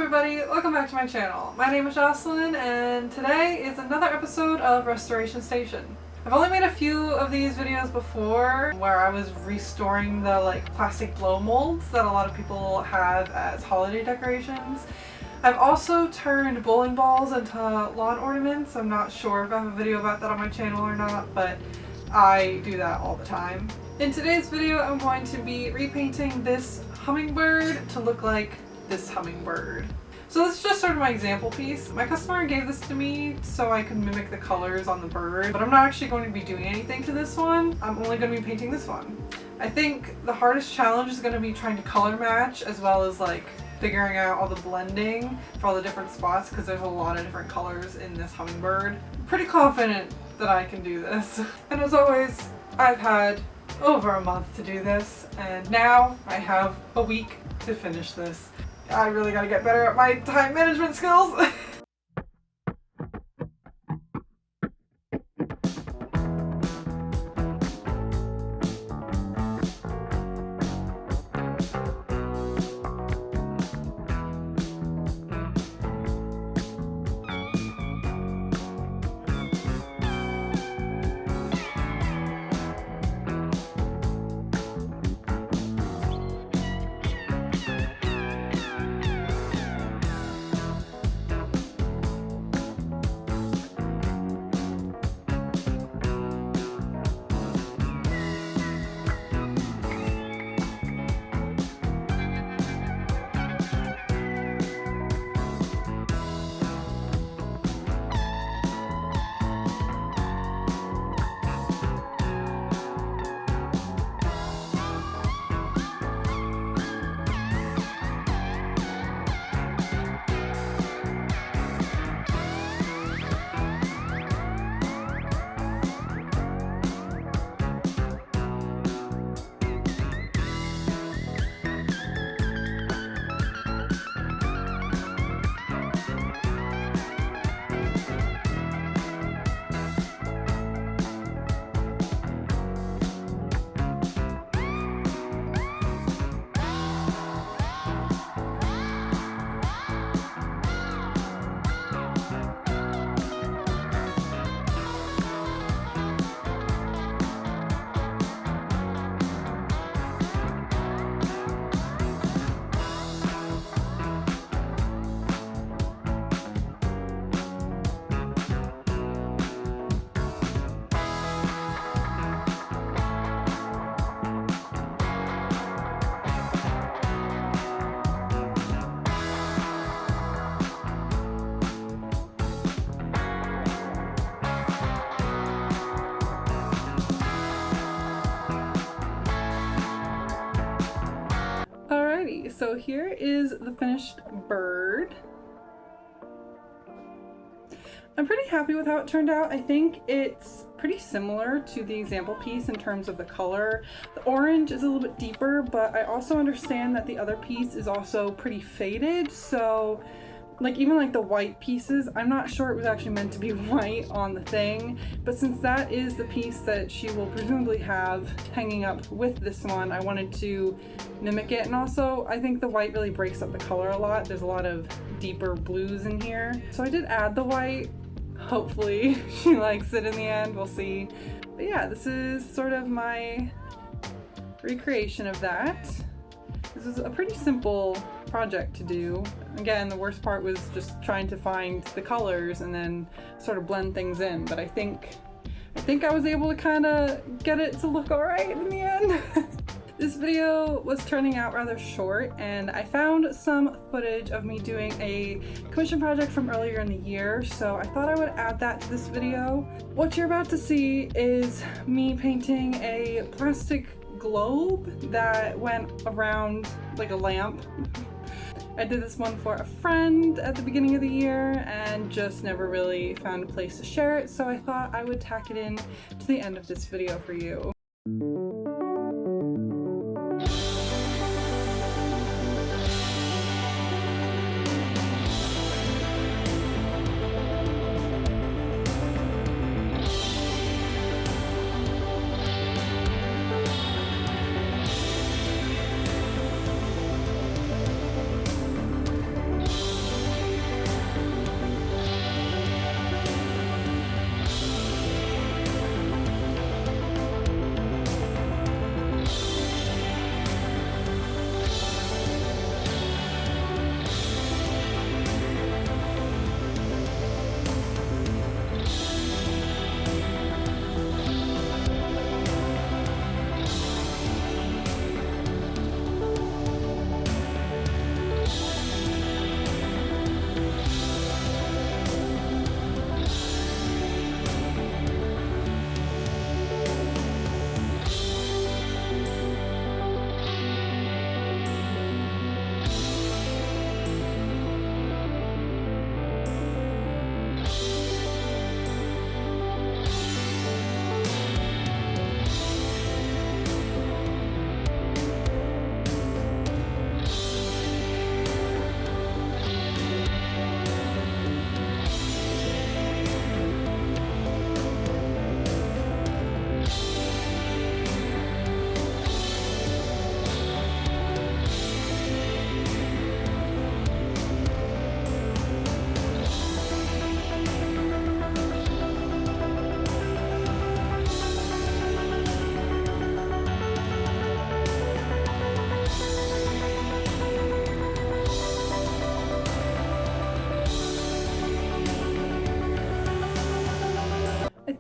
everybody, welcome back to my channel. My name is Jocelyn and today is another episode of Restoration Station. I've only made a few of these videos before where I was restoring the plastic blow molds that a lot of people have as holiday decorations. I've also turned bowling balls into lawn ornaments. I'm not sure if I have a video about that on my channel or not, but I do that all the time. In today's video, I'm going to be repainting this hummingbird to look like this hummingbird. So this is just sort of my example piece. My customer gave this to me so I could mimic the colors on the bird, but I'm not actually going to be doing anything to this one. I'm only going to be painting this one. I think the hardest challenge is going to be trying to color match as well as figuring out all the blending for all the different spots because there's a lot of different colors in this hummingbird. I'm pretty confident that I can do this. And as always, I've had over a month to do this and now I have a week to finish this. I really gotta get better at my time management skills. So here is the finished bird. I'm pretty happy with how it turned out. I think it's pretty similar to the example piece in terms of the color. The orange is a little bit deeper, but I also understand that the other piece is also pretty faded. So even the white pieces, I'm not sure it was actually meant to be white on the thing, but since that is the piece that she will presumably have hanging up with this one, I wanted to mimic it. And also I think the white really breaks up the color a lot. There's a lot of deeper blues in here. So I did add the white. Hopefully she likes it in the end, we'll see. But yeah, this is sort of my recreation of that. This is a pretty simple project to do. Again, the worst part was just trying to find the colors and then sort of blend things in, but I think I was able to kind of get it to look alright in the end. This video was turning out rather short and I found some footage of me doing a commission project from earlier in the year, so I thought I would add that to this video. What you're about to see is me painting a plastic globe that went around like a lamp. I did this one for a friend at the beginning of the year and just never really found a place to share it, so I thought I would tack it in to the end of this video for you.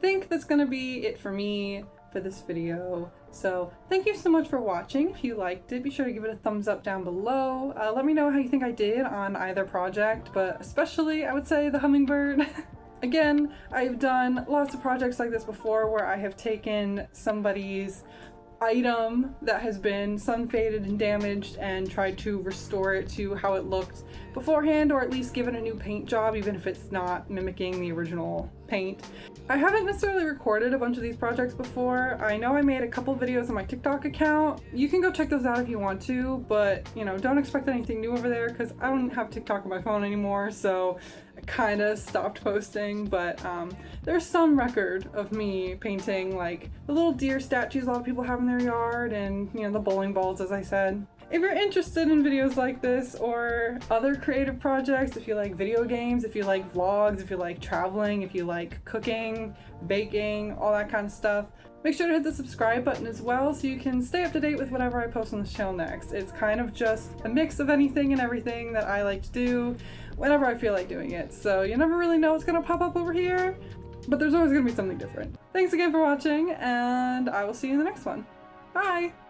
think that's gonna be it for me for this video. So thank you so much for watching. If you liked it, be sure to give it a thumbs up down below. Let me know how you think I did on either project, but especially I would say the hummingbird. Again, I've done lots of projects like this before where I have taken somebody's item that has been sun faded and damaged and tried to restore it to how it looked beforehand, or at least give it a new paint job even if it's not mimicking the original paint. I haven't necessarily recorded a bunch of these projects before. I know I made a couple videos on my TikTok account. You can go check those out if you want to, but you know, don't expect anything new over there because I don't have TikTok on my phone anymore, so I kind of stopped posting. But there's some record of me painting like the little deer statues a lot of people have in their yard, and you know, the bowling balls, as I said. If you're interested in videos like this or other creative projects, if you like video games, if you like vlogs, if you like traveling, if you like cooking, baking, all that kind of stuff, make sure to hit the subscribe button as well so you can stay up to date with whatever I post on this channel next. It's kind of just a mix of anything and everything that I like to do whenever I feel like doing it. So you never really know what's gonna pop up over here, but there's always gonna be something different. Thanks again for watching, and I will see you in the next one. Bye!